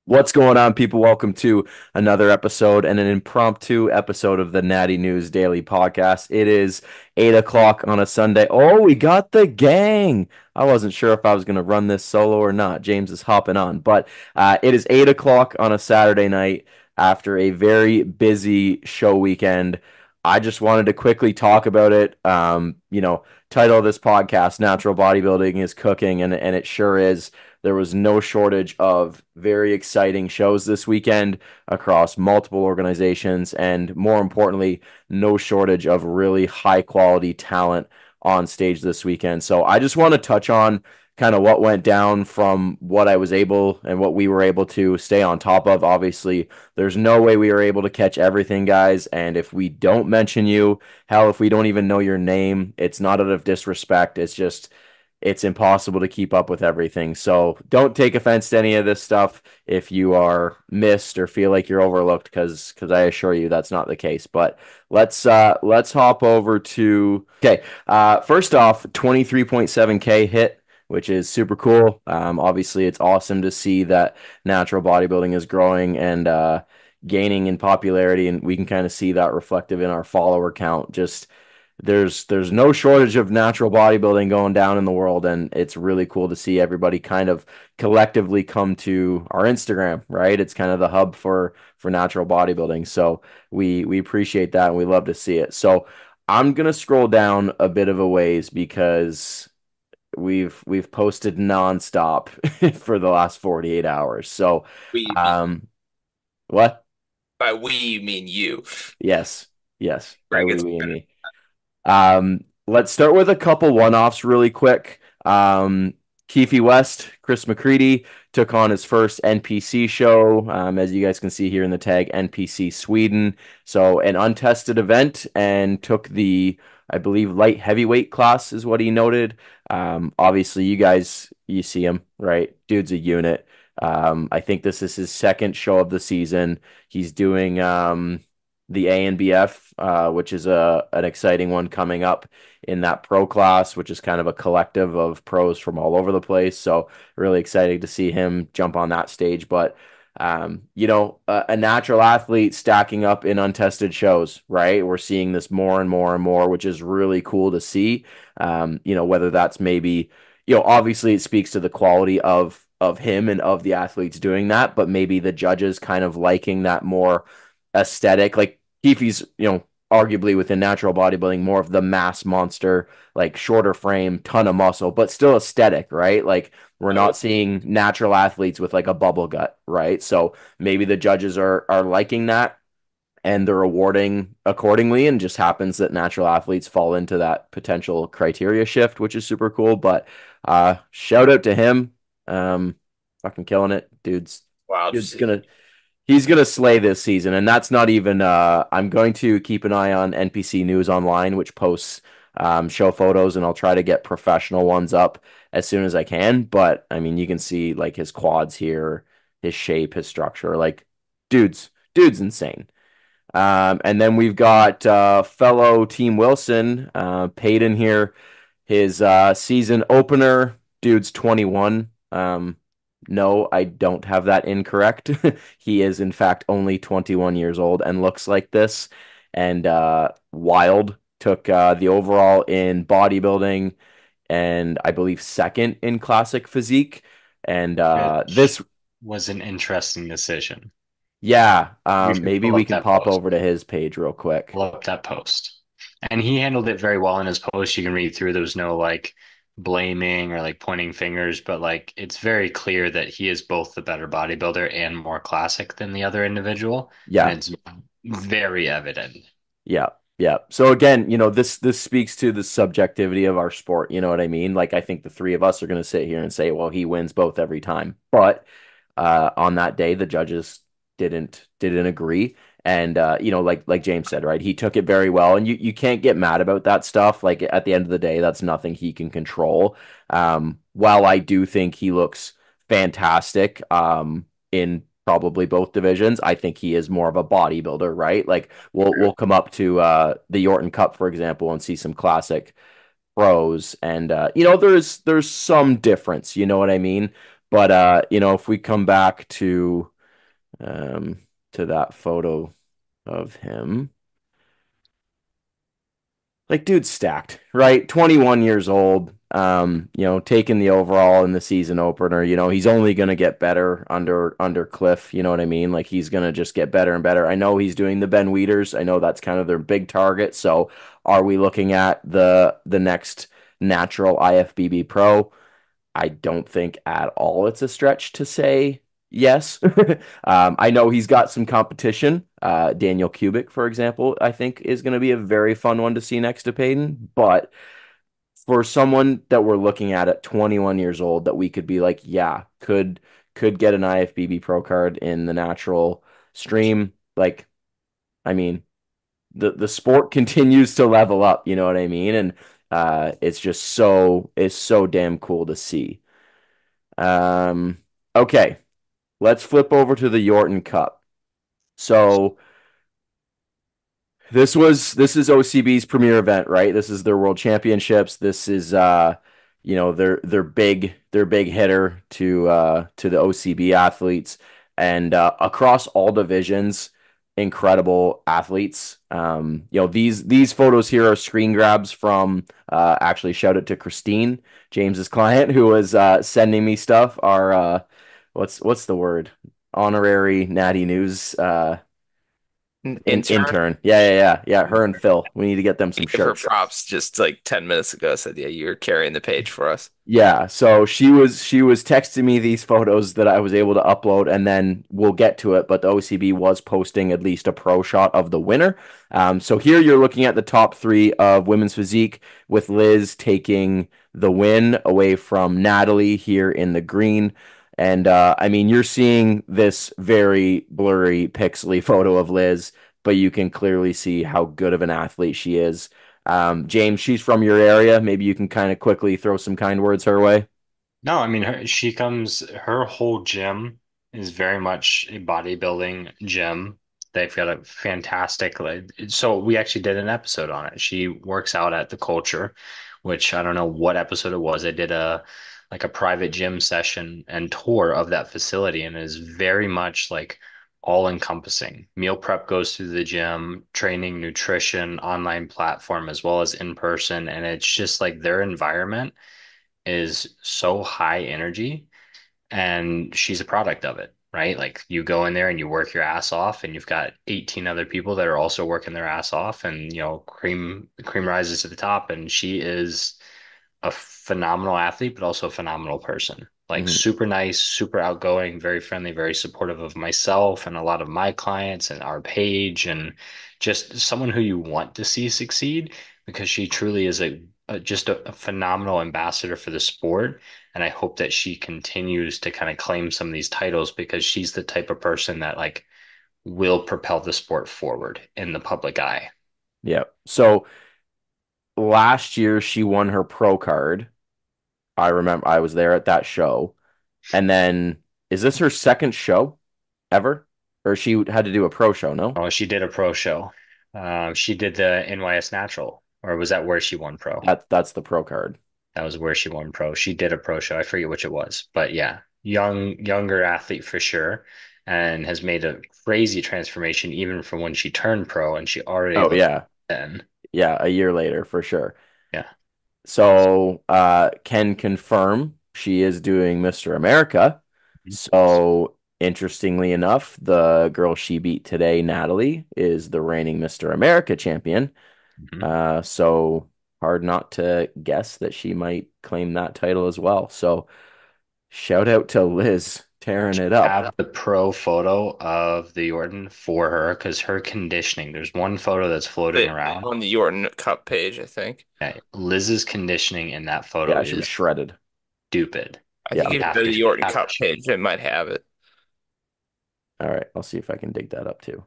What's going on, people? Welcome to another episode and an impromptu episode of the Natty News Daily Podcast. It is 8 o'clock on a Sunday. Oh, we got the gang. I wasn't sure if I was going to run this solo or not. James is hopping on, but it is 8 o'clock on a Saturday night after a very busy show weekend. I just wanted to quickly talk about it. Title of this podcast, Natural Bodybuilding is Cooking, and it sure is. There was no shortage of very exciting shows this weekend across multiple organizations, and more importantly, no shortage of really high quality talent on stage this weekend. So I just want to touch on kind of what went down from what I was able and what we were able to stay on top of. Obviously, there's no way we were able to catch everything, guys. And if we don't mention you, hell, if we don't even know your name, it's not out of disrespect. It's impossible to keep up with everything. So don't take offense to any of this stuff if you are missed or feel like you're overlooked, because I assure you that's not the case. But let's hop over to okay. First off, 23.7K hit, which is super cool. Obviously, it's awesome to see that natural bodybuilding is growing and gaining in popularity, and we can kind of see that reflective in our follower count. Just there's no shortage of natural bodybuilding going down in the world, and it's really cool to see everybody kind of collectively come to our Instagram, right? It's kind of the hub for natural bodybuilding. So we appreciate that and we love to see it. So I'm gonna scroll down a bit of a ways because we've posted nonstop for the last 48 hours. So We mean um what? by we you mean you. Yes, yes, by Greg we gets we and better. me. Let's start with a couple one-offs really quick. Keefe West, Chris McCready took on his first NPC show, as you guys can see here in the tag, NPC Sweden. So an untested event and took the, I believe, light heavyweight class is what he noted. Obviously, you see him, right? Dude's a unit. I think this is his second show of the season. He's doing the ANBF, which is an exciting one coming up in that pro class, which is kind of a collective of pros from all over the place. So really excited to see him jump on that stage. But a natural athlete stacking up in untested shows, right? We're seeing this more and more and more, which is really cool to see. Whether that's maybe, obviously it speaks to the quality of him and of the athletes doing that, but maybe the judges kind of liking that more aesthetic. Like Keefe's, arguably within natural bodybuilding, more of the mass monster, like shorter frame, ton of muscle, but still aesthetic, right? Like we're not Oh, seeing natural athletes with like a bubble gut, right? So maybe the judges are liking that and they're awarding accordingly, and just happens that natural athletes fall into that potential criteria shift, which is super cool. But shout out to him. Um, Fucking killing it. wild to Dude's see. he's gonna slay this season, and that's not even. I'm going to keep an eye on NPC News Online, which posts show photos, and I'll try to get professional ones up as soon as I can. But I mean, you can see like his quads here, his shape, his structure. Like, dude's insane. And then we've got fellow Team Wilson, Peyton here. His season opener, dude's 21. No, I don't have that incorrect. He is, in fact, only 21 years old and looks like this. And Wild took the overall in bodybuilding and I believe second in classic physique. And Which was an interesting decision. yeah, You should maybe pull we up can that pop post. over to his page real quick. Pull up that post. And he handled it very well in his post. You can read through. There was no like blaming or like pointing fingers, but like it's very clear that he is both the better bodybuilder and more classic than the other individual. And Yeah, it's very evident. yeah, yeah. So again, this speaks to the subjectivity of our sport. You know what I mean? Like I think the three of us are going to sit here and say, well, he wins both every time. But on that day, the judges didn't agree. And like James said, right? He took it very well, and you can't get mad about that stuff. Like at the end of the day, that's nothing he can control. While I do think he looks fantastic, in probably both divisions, I think he is more of a bodybuilder, right? Like we'll come up to the Yorton Cup, for example, and see some classic pros, and there's some difference, you know what I mean? But if we come back to um, to that photo of him. Like, dude's stacked, right? 21 years old, taking the overall in the season opener. He's only going to get better under Cliff. You know what I mean? Like, he's going to just get better and better. I know he's doing the Ben Weeders. I know that's kind of their big target. So, are we looking at the next natural IFBB pro? I don't think at all it's a stretch to say yes. I know he's got some competition. Daniel Kubik, for example, I think is going to be a very fun one to see next to Peyton. But for someone that we're looking at 21 years old, that we could be like, yeah, could get an IFBB Pro card in the natural stream. Like, I mean, the sport continues to level up. You know what I mean? And it's so damn cool to see. Um, okay, let's flip over to the Yorton Cup. So this is OCB's premier event, right? This is their World Championships. This is their big hitter to the OCB athletes and across all divisions, incredible athletes. These photos here are screen grabs from actually shout out to Christine, James's client, who was sending me stuff. Our what's the word? Honorary Natty News Intern intern. Yeah. Her and Phil. We need to get them some gave her shirts. props just like 10 minutes ago. Said, yeah, you're carrying the page for us. Yeah, so she was texting me these photos that I was able to upload, and then we'll get to it. But the OCB was posting at least a pro shot of the winner. So here you're looking at the top three of women's physique, with Liz taking the win away from Natalie here in the green. And I mean, you're seeing this very blurry, pixely photo of Liz, but you can clearly see how good of an athlete she is. James, she's from your area. Maybe you can kind of quickly throw some kind words her way. No, I mean her whole gym is very much a bodybuilding gym. They've got a fantastic so we actually did an episode on it. She works out at the Culture, which I don't know what episode it was. I did a like a private gym session and tour of that facility and is very much like all encompassing. Meal prep goes through the gym, training, nutrition, online platform as well as in person, and it's just like their environment is so high energy and she's a product of it, right? Like you go in there and you work your ass off and you've got 18 other people that are also working their ass off and cream rises to the top and she is a phenomenal athlete, but also a phenomenal person. Like Mhm. super nice, super outgoing, very friendly, very supportive of myself and a lot of my clients and our page, and just someone who you want to see succeed because she truly is just a phenomenal ambassador for the sport. And I hope that she continues to kind of claim some of these titles because she's the type of person that like will propel the sport forward in the public eye. Yeah. So last year she won her pro card. I remember I was there at that show. And then is this her second show ever? Or she had to do a pro show, no? Oh, she did a pro show. She did the NYS Natural, or was that where she won pro? That's the pro card. That was where she won pro. She did a pro show. I forget which it was, but yeah, younger athlete for sure, and has made a crazy transformation even from when she turned pro, and she already Oh looked yeah. then. Yeah, a year later for sure. Yeah. So can confirm she is doing Mr. America. Mhm. So interestingly enough, the girl she beat today, Natalie, is the reigning Mr. America champion. Mhm. So hard not to guess that she might claim that title as well. So shout out to Liz tearing it up. Have the pro photo of the Jordan for her because her conditioning. There's one photo that's floating But around. on the Yorton Cup page, I think. Yeah, Liz's conditioning in that photo Yeah, she was is shredded. stupid. I Yeah. think if You you have go to to the Yorton have to Cup page, it might have it. All right, I'll see if I can dig that up too.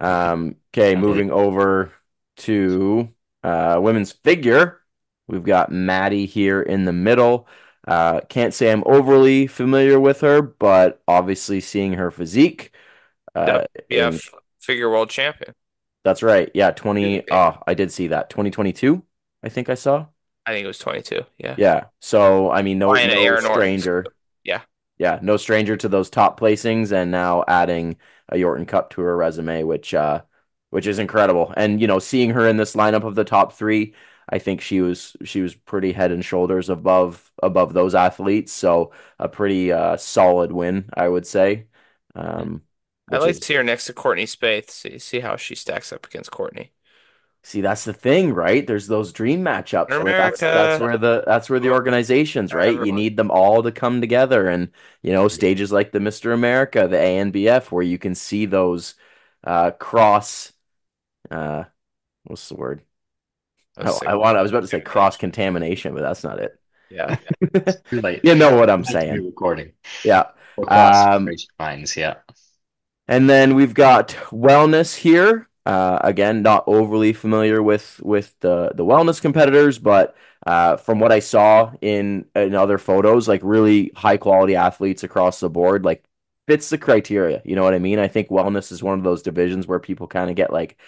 Mhm. Okay, I believe. moving over to women's figure. We've got Maddie here in the middle. Can't say I'm overly familiar with her, but obviously seeing her physique. In WNBF figure world champion. That's right. Yeah, Really 20. big. Oh, I did see that. 2022, I think I saw. I think it was 22. Yeah. Yeah. So I mean, no Lion no Aaron Orton's. stranger. Yeah. Yeah, no stranger to those top placings, and now adding a Yorton Cup to her resume, which is incredible. And seeing her in this lineup of the top three, I think she was pretty head and shoulders above those athletes. So a pretty solid win, I would say. Um, I which like is to see her next to Courtney Spaeth. See how she stacks up against Courtney. See, that's the thing, right? There's those dream matchups In where that's America, where the organizations, right? You everyone. need them all to come together, and Yeah. stages like the Mr. America, the ANBF, where you can see those cross uh what's the word? That's sick. I was about to say cross contamination, but that's not it. Yeah. Too late. You know what I'm Have to be saying. recording. Yeah. Or cross Um, lines. Yeah. And then we've got wellness here. Again, not overly familiar with the wellness competitors, but from what I saw in other photos, like really high quality athletes across the board, like fits the criteria. You know what I mean? I think wellness is one of those divisions where people kind of get like,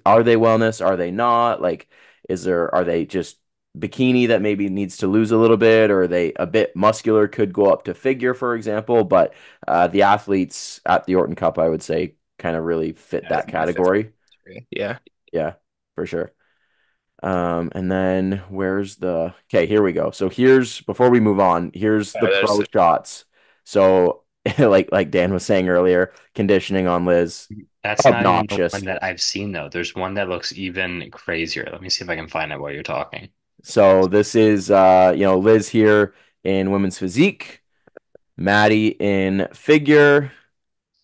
are they wellness? Are they not? Like, are they just bikini that maybe needs to lose a little bit, or are they a bit muscular, could go up to figure, for example? But the athletes at the Orton Cup, I would say, kind of really fit that Definitely fits. category. Yeah. Yeah, for sure. And then where's okay, here we go. So here's before we move on, here's the There's pro shots. So like Dan was saying earlier, conditioning on Liz, That's not even the obnoxious. one that I've seen though. There's one that looks even crazier. Let me see if I can find it while you're talking. So this is Liz here in women's physique, Maddie in figure.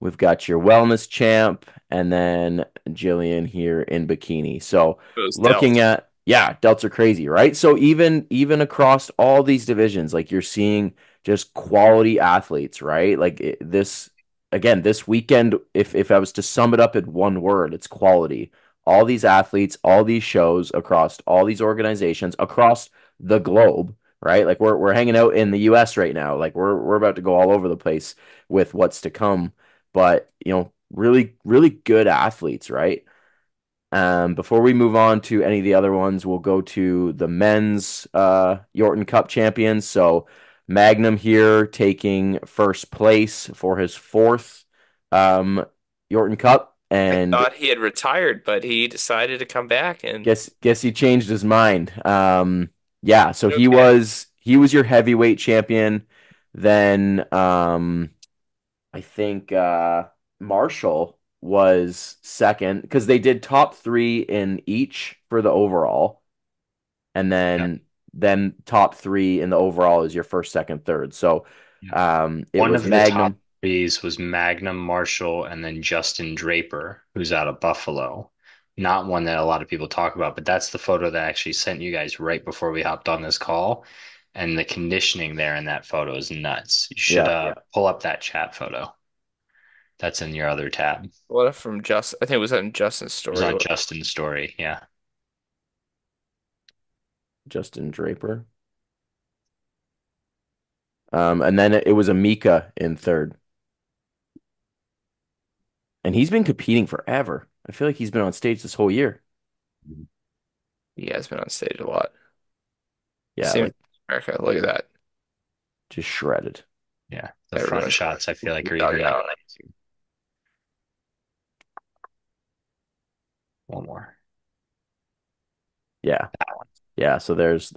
We've got your wellness champ, and then Jillian here in bikini. So those looking delts. at, yeah, delts are crazy, right? So even across all these divisions, like you're seeing just quality athletes, right? Like this again, this weekend, if I was to sum it up in one word, it's quality. All these athletes, all these shows across all these organizations across the globe, right? Like we're hanging out in the US right now. Like we're about to go all over the place with what's to come, but really really good athletes, right? Before we move on to any of the other ones, we'll go to the men's Yorton Cup champions. So Magnum here taking first place for his fourth um, Yorton Cup, I and thought he had retired, but he decided to come back and guess he changed his mind. Yeah, so he okay. was he was your heavyweight champion. Then I think Marshall was second because they did top three in each for the overall, and Yeah. then top three in the overall is your first, second, third. So Yeah. it One was of the top Magnum. threes was Magnum, Marshall, and then Justin Draper, who's out of Buffalo. Not one that a lot of people talk about, but that's the photo that I actually sent you guys right before we hopped on this call. And the conditioning there in that photo is nuts. You should Yeah, pull up that chat photo. That's in your other tab. It What if from just I think it was on Justin's was story. on Justin's story. Yeah. Justin Draper. And then it was Amika in third, and he's been competing forever. I feel like he's been on stage this whole year. He has been on stage a lot. Yeah, Same in like America. Look at that. just shredded. Yeah. The front Everyone's shots, I feel like, are dug even out. one more. Yeah, That one. yeah. So there's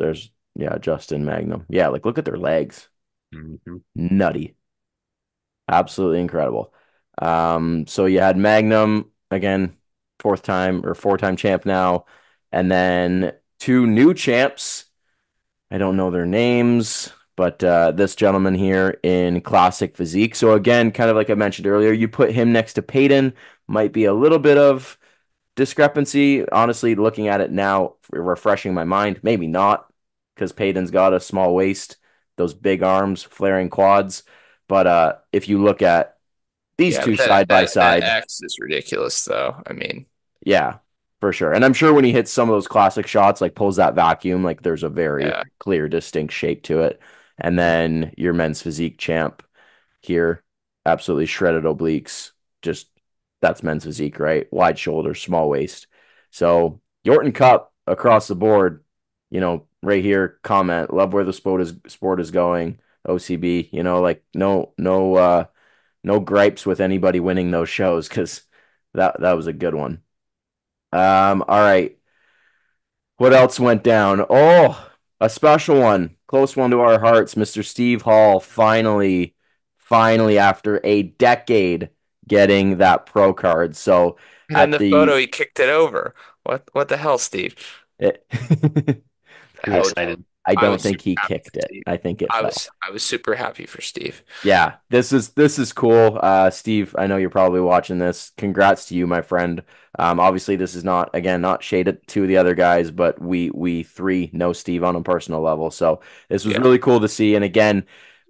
yeah, Justin Magnum. Yeah, like look at their legs. Mhm. Nutty. Absolutely incredible. So you had Magnum again, fourth time or four-time champ now, and then two new champs. I don't know their names, but this gentleman here in classic physique. So again, kind of like I mentioned earlier, you put him next to Peyton, might be a little bit of discrepancy. Honestly, looking at it now, refreshing my mind, maybe not, because Peyton's got a small waist, those big arms, flaring quads. But if you look at these Yeah, two but that side by that side, X is ridiculous though. I mean, yeah, for sure. And I'm sure when he hits some of those classic shots, like pulls that vacuum, like there's a very yeah. clear, distinct shape to it. And then your men's physique champ here, absolutely shredded obliques. Just that's men's physique, right? Wide shoulders, small waist. So Yorton Cup across the board, right here, comment, love where the sport is going. OCB. Like no gripes with anybody winning those shows because that was a good one. All right. What else went down? Oh, a special one, close one to our hearts. Mr. Steve Hall finally after a decade getting that pro card. So And then at the photo, the he kicked it over. What the hell, Steve? it, Pretty I was excited. I I don't was think super he happy for kicked it. Steve. I think it I fell. was I was super happy for Steve. Yeah, this is cool. Steve, I know you're probably watching this. Congrats to you, my friend. Obviously this is not, again, not shaded to the other guys, but we three know Steve on a personal level. So this was Yeah, really cool to see. And again,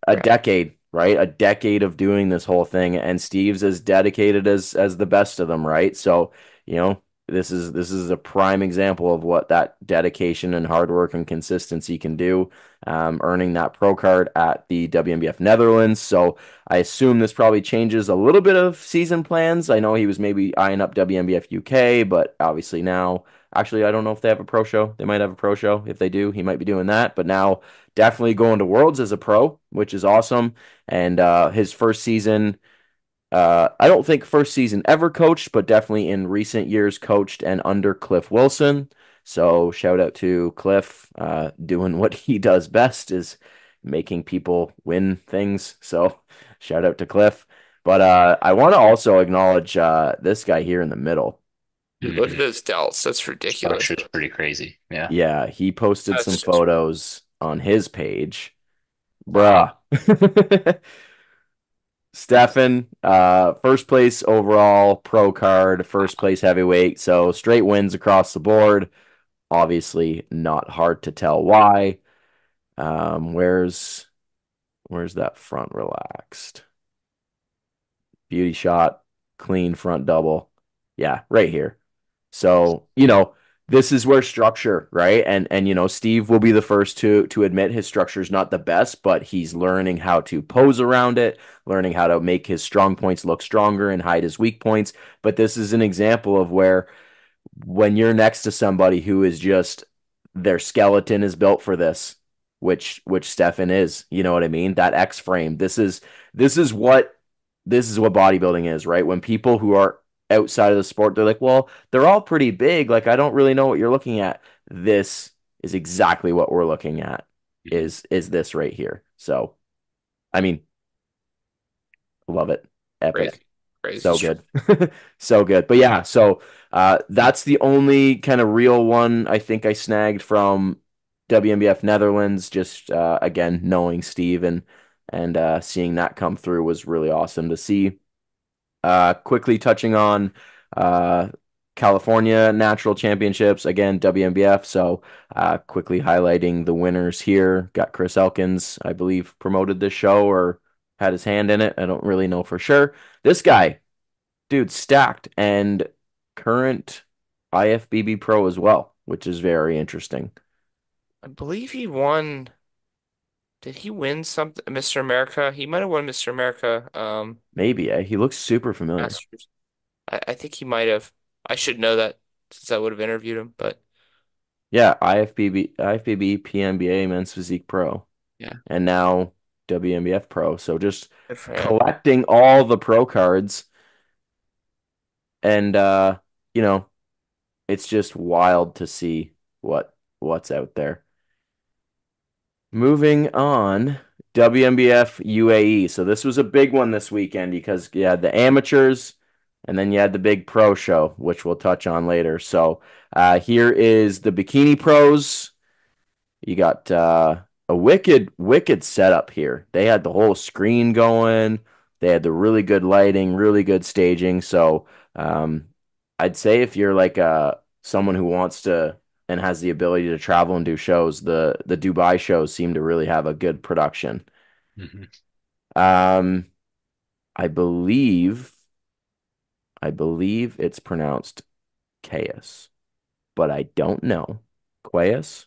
a super happy. decade, right? A decade of doing this whole thing, and Steve's as dedicated as the best of them, right? So, you know, this is a prime example of what that dedication and hard work and consistency can do, earning that pro card at the WNBF Netherlands. So I assume this probably changes a little bit of season plans. I know he was maybe eyeing up WNBF UK, but obviously now, actually, I don't know if they have a pro show. They might have a pro show. If they do, he might be doing that. But now, definitely going to Worlds as a pro, which is awesome. And his first season, I don't think first season ever coached, but definitely in recent years coached and under Cliff Wilson. So shout out to Cliff, doing what he does best is making people win things. So shout out to Cliff. But I want to also acknowledge this guy here in the middle. Dude, look at Hmm. those delts. That's ridiculous. Structure's pretty crazy. Yeah. Yeah, he posted some That's just photos on his page. wow. Bruh. Stefan, first place overall pro card, first place heavyweight. So straight wins across the board. Obviously, not hard to tell why. Where's that front relaxed? Beauty shot, clean front double. Yeah, right here. So, this is where structure, right? And Steve will be the first to admit his structure is not the best, but he's learning how to pose around it, learning how to make his strong points look stronger and hide his weak points. But this is an example of where when you're next to somebody who is just their skeleton is built for this, which Stefan is, you know what I mean? That X frame. This is what bodybuilding is, right? When people who are outside of the sport, they're like, well, they're all pretty big. Like, I don't really know what you're looking at. This is exactly what we're looking at, Mhm. is this right here. So, I mean, love it. Epic. Crazy. Crazy So strong. good. So good. But yeah, so that's the only kind of real one I think I snagged from WNBF Netherlands. Just again, knowing Steve and seeing that come through was really awesome to see. Quickly touching on uh, California Natural Championships, again, WNBF. So quickly highlighting the winners here. Got Chris Elkins, I believe, promoted this show or had his hand in it. I don't really know for sure. This guy, dude, stacked and current IFBB pro as well, which is very interesting. I believe he won. Did he win something? Mr. America? He might have won Mr. America. Maybe, eh? He looks super familiar. Masters. I think he might have. I should know that since I would have interviewed him, but Yeah, IFBB PMBA Men's Physique Pro, yeah, and now WNBF Pro. So just good for him. collecting all the pro cards, and you know, it's just wild to see what's out there. Moving on, WNBF UAE. So this was a big one this weekend because you had the amateurs and then you had the big pro show, which we'll touch on later. So here is the bikini pros. You got a wicked setup here. They had the whole screen going. They had the really good lighting, really good staging. So um, I'd say if you're like someone who wants to and has the ability to travel and do shows, the Dubai shows seem to really have a good production. Mhm. Um, I believe I believe it's pronounced chaos, but I don't know. Quaus?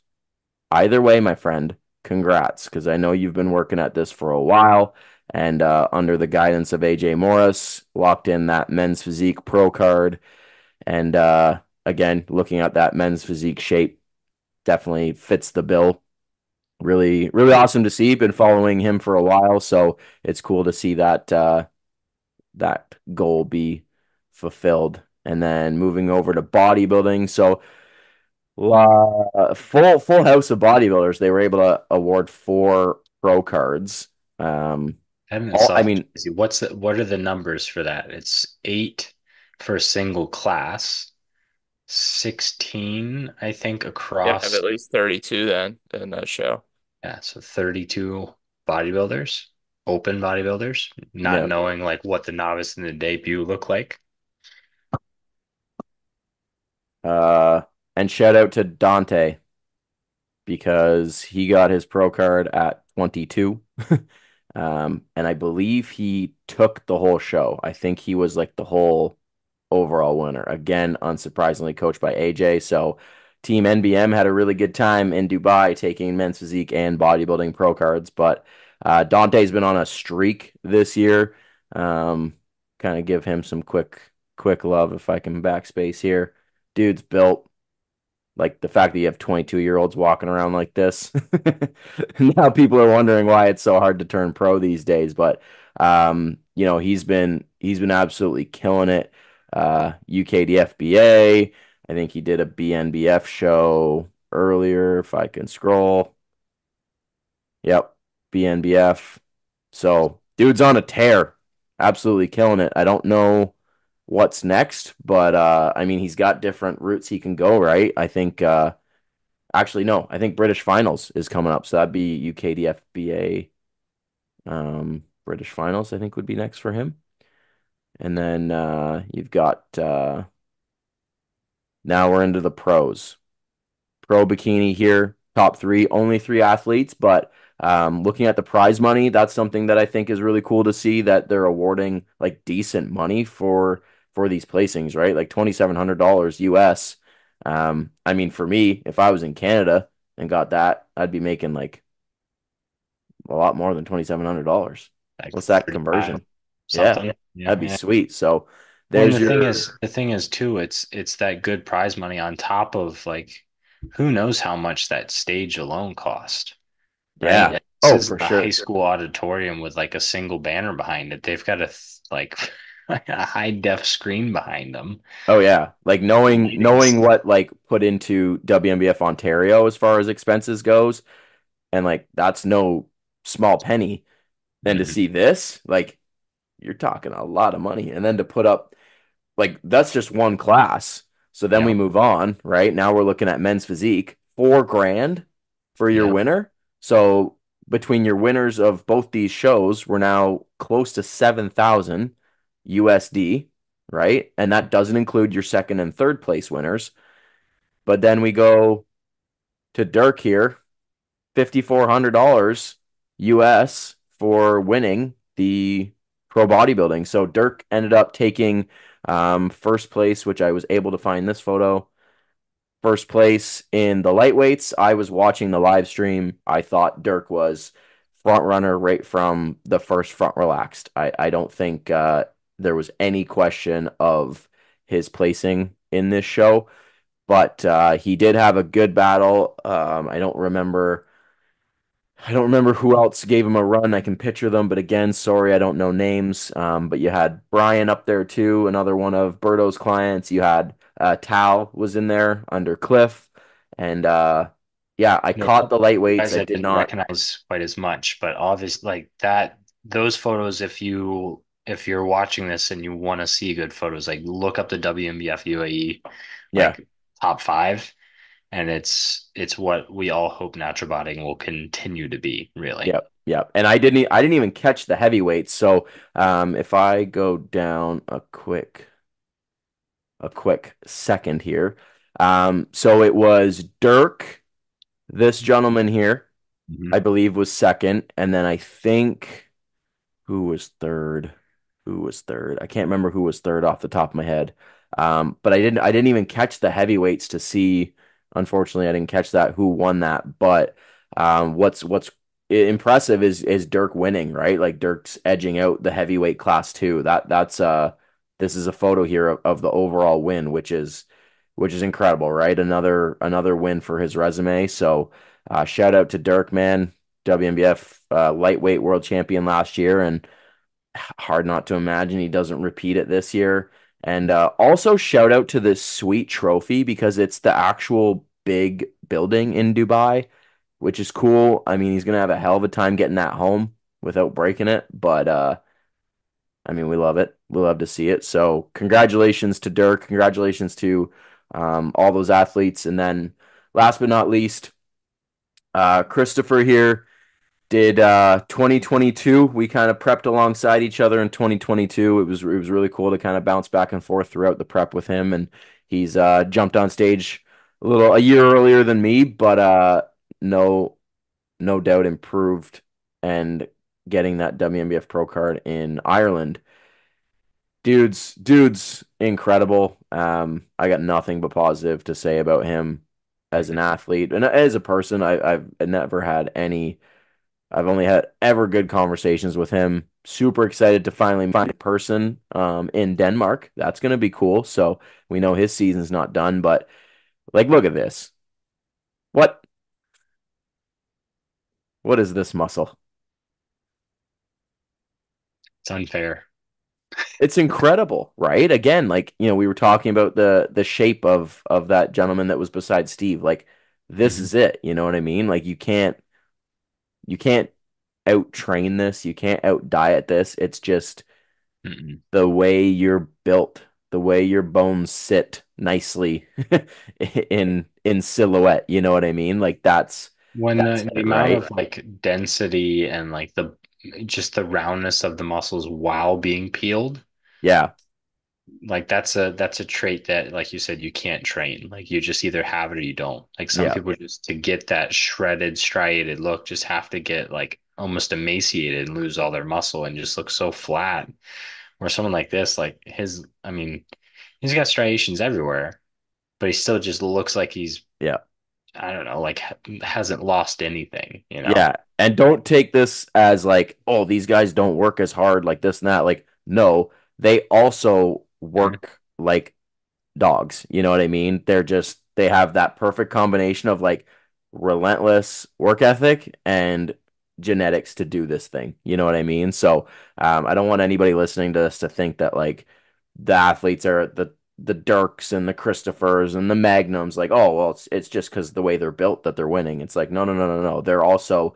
Either way, my friend, congrats, because I know you've been working at this for a while, and under the guidance of AJ Morris, locked in that men's physique pro card, and again, looking at that men's physique shape, definitely fits the bill. really, really awesome to see. Been following him for a while, so it's cool to see that that goal be fulfilled. And then moving over to bodybuilding, so full house of bodybuilders. They were able to award 4 pro cards. Um, That in all I itself is mean, crazy. What are the numbers for that? It's 8 for a single class, 16, I think, Gotta have across. at least 32 then in that show. Yeah, so 32 bodybuilders, open bodybuilders, not yeah. knowing like what the novice and the debut look like. Uh, and shout out to Dante because he got his pro card at 22. And I believe he took the whole show. I think he was like the whole overall winner. Again, unsurprisingly, coached by AJ. So, Team NBM had a really good time in Dubai taking men's physique and bodybuilding pro cards. But Dante's been on a streak this year. Um, kind of give him some quick love if I can backspace here. Dude's built. Like the fact that you have 22-year-olds walking around like this. Now people are wondering why it's so hard to turn pro these days, but he's been absolutely killing it. UKDFBA, I think he did a BNBF show earlier if I can scroll. Yep, BNBF. So, dude's on a tear. Absolutely killing it. I don't know what's next, but I mean, he's got different routes he can go, right? I think actually no, I think British Finals is coming up. So that'd be UKDFBA British Finals I think would be next for him. And then you've got now we're into the pros. Pro bikini here, top three, only 3 athletes, but looking at the prize money, that's something that I think is really cool to see that they're awarding like decent money for these placings, right? Like $2,700 US. I mean, for me, if I was in Canada and got that, I'd be making like a lot more than $2,700. Like What's that 35 conversion? Yeah, something. Yeah, that'd be yeah. sweet. So Well, and there's your the thing is too, it's that good prize money on top of like who knows how much that stage alone cost, right? yeah. This Oh, is for a high sure. school auditorium with like a single banner behind it. They've got like a high def screen behind them. Oh yeah, like knowing Lighting's what like put into WNBF Ontario as far as expenses goes, and like that's no small penny. And to Mhm. see this, like you're talking a lot of money, and then to put up like that's just one class. So then we Yep, move on, right? Now we're looking at men's physique, 4 grand for your yep. winner. So between your winners of both these shows, we're now close to 7,000 USD, right? And that doesn't include your second and third place winners. But then we go to Dirk here, $5,400 US for winning the pro bodybuilding. So Dirk ended up taking first place, which I was able to find this photo. First place in the lightweights. I was watching the live stream. I thought Dirk was front runner right from the first front relaxed. I don't think there was any question of his placing in this show, but he did have a good battle. I don't remember who else gave him a run. I can picture them, but again, sorry, I don't know names. But you had Brian up there too, another one of Berto's clients. You had Tal was in there under Cliff, and yeah, I Yeah, caught the lightweights. guys I I did didn't not. recognize quite as much, but obviously like that those photos if you're watching this and you want to see good photos, like look up the WNBF UAE Yeah, like top five and it's what we all hope natural bodying will continue to be, really. yep, yep. And I didn't even catch the heavyweights. So if I go down a quick second here, so it was Dirk, this gentleman here. Mhm. I believe was second, and then I think who was third? Who was third? I can't remember who was third off the top of my head. But I didn't even catch the heavyweights to see. Unfortunately, I didn't catch that who won that. But what's impressive is Dirk winning, right? Like Dirk's edging out the heavyweight class too. That's this is a photo here of the overall win, which is incredible, right? Another win for his resume. So Shout out to Dirk, man, WNBF lightweight world champion last year, and hard not to imagine he doesn't repeat it this year. And also shout out to this sweet trophy because it's the actual big building in Dubai, which is cool. I mean, he's gonna have a hell of a time getting that home without breaking it, but I mean, we love it. We love to see it. So, congratulations to Dirk. Congratulations to all those athletes. And then, last but not least, Christopher here did 2022. We kind of prepped alongside each other in 2022. It was really cool to kind of bounce back and forth throughout the prep with him, and he's jumped on stage a year earlier than me, but no no doubt improved and getting that WNBF pro card in Ireland. Dude's incredible. I got nothing but positive to say about him as an athlete and as a person. I've never had any. I've only had ever good conversations with him. Super excited to finally find a person in Denmark. That's gonna be cool. So we know his season's not done, but like, look at this. What what is this muscle? It's unfair. It's incredible, right? Again, like, we were talking about the shape of that gentleman that was beside Steve. Like, this Mhm. is it, you know what I mean? Like, you can't out train this, you can't out diet this. It's just Mm-mm. the way you're built, the way your bones sit nicely in silhouette, you know what I mean? Like, When that's the it, amount right? of like density and like the just the roundness of the muscles while being peeled, Yeah, like that's a trait that, like you said, you can't train. Like you just either have it or you don't. Like some yeah, people just to get that shredded, striated look just have to get like almost emaciated and lose all their muscle and just look so flat. Where someone like this, like his, I mean, he's got striations everywhere, but he still just looks like he's, yeah. I don't know, like hasn't lost anything, you know? Yeah. And don't take this as like, oh, these guys don't work as hard like this and that. Like, no, they also Mhm. work like dogs. You know what I mean? They have that perfect combination of like relentless work ethic and genetics to do this thing. You know what I mean? So I don't want anybody listening to this to think that like the athletes are the Dirks and the Christophers and the Magnums, like, oh, well, it's just because the way they're built that they're winning. It's like, no, no, no, no, no. They're also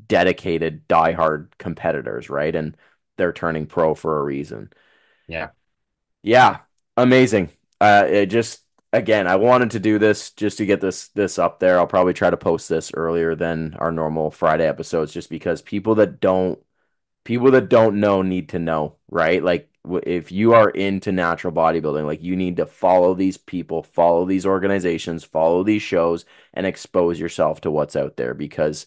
dedicated, diehard competitors, right? And they're turning pro for a reason. Yeah. Yeah, amazing. It just again, I wanted to do this just to get this up there. I'll probably try to post this earlier than our normal Friday episodes, just because people that don't know need to know, right? Like if you are into natural bodybuilding, like you need to follow these people, follow these organizations, follow these shows, and expose yourself to what's out there because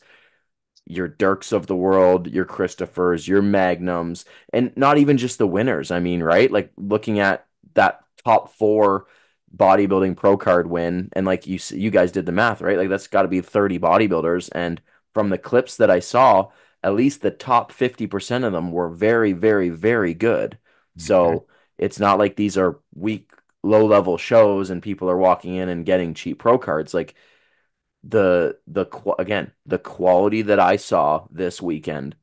your Dirks of the world, your Christophers, your Magnums, and not even just the winners. I mean, right? Like looking at that top four bodybuilding pro card win, and like you guys did the math, right? Like that's got to be 30 bodybuilders, and from the clips that I saw, at least the top 50% of them were very, very, very good. Mhm. So it's not like these are weak, low level shows and people are walking in and getting cheap pro cards. Like again, the quality that I saw this weekend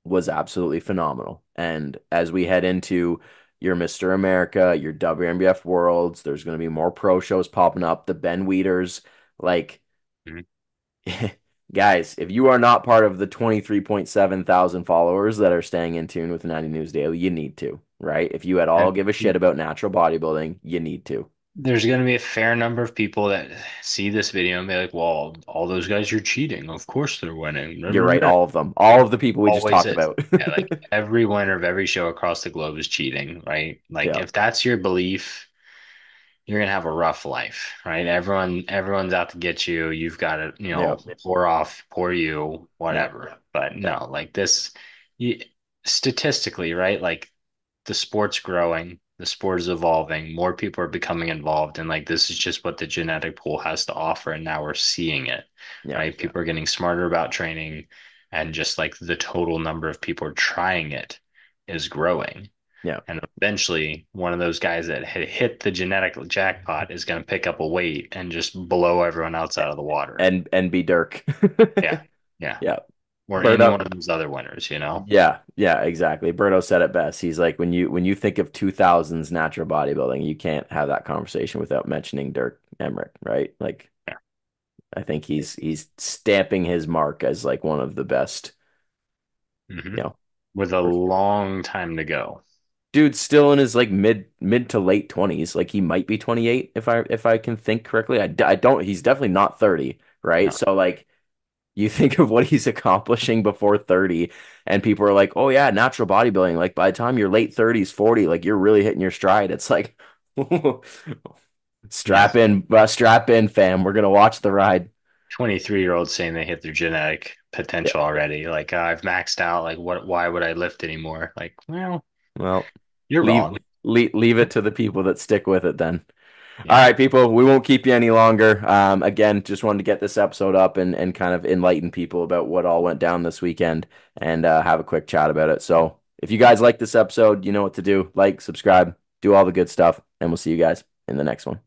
was absolutely phenomenal. And as we head into your Mr. America, your WNBF Worlds, there's going to be more pro shows popping up, the Ben Weeders, like Mhm. guys, if you are not part of the 23.7 thousand followers that are staying in tune with 90 News Daily, you need to, right? If you at all give a shit about natural bodybuilding, you need to. There's going to be a fair number of people that see this video and be like, well, all those guys are cheating. Of course they're winning. You're right, all of them. All of the people we just Always talked is. about. Yeah, like every winner of every show across the globe is cheating, right? Like Yeah. if that's your belief, you're gonna have a rough life, right? Everyone's out to get you. You've got to, Yeah. pour off, pour you, Yeah. whatever. But Yeah. no, like this, you, statistically, right? Like the sport's growing, the sport is evolving, more people are becoming involved, and like this is just what the genetic pool has to offer, and now we're seeing it, Yeah. right? People are getting smarter about training, and just like the total number of people trying it is growing. Yeah. And eventually, one of those guys that had hit the genetic jackpot is going to pick up a weight and just blow everyone else out of the water. And be Dirk. Yeah. Yeah. Yeah. Or any Berto. one of those other winners, you know? Yeah, yeah, exactly. Berto said it best. He's like, when you think of 2000s natural bodybuilding, you can't have that conversation without mentioning Dirk Emmerich, right? Like, Yeah. I think he's stamping his mark as like one of the best, Hmm. you know, With a for sure. long time to go. Dude's still in his like mid to late 20s. Like he might be 28 if I can think correctly. I don't. He's definitely not 30, right? No, So like you think of what he's accomplishing before 30, and people are like, "Oh yeah, natural bodybuilding. Like by the time you're late 30s, 40, like you're really hitting your stride." It's like yeah. strap in, fam. We're gonna watch the ride. 23-year-olds saying they hit their genetic Yeah. potential already. Like, I've maxed out. Like, why would I lift anymore? Like, well, Well, you're leave wrong. leave it to the people that stick with it then. All Yeah. right, people, we won't keep you any longer. Again, just wanted to get this episode up and kind of enlighten people about what all went down this weekend and have a quick chat about it. So, if you guys like this episode, you know what to do. Like, subscribe, do all the good stuff, and we'll see you guys in the next one.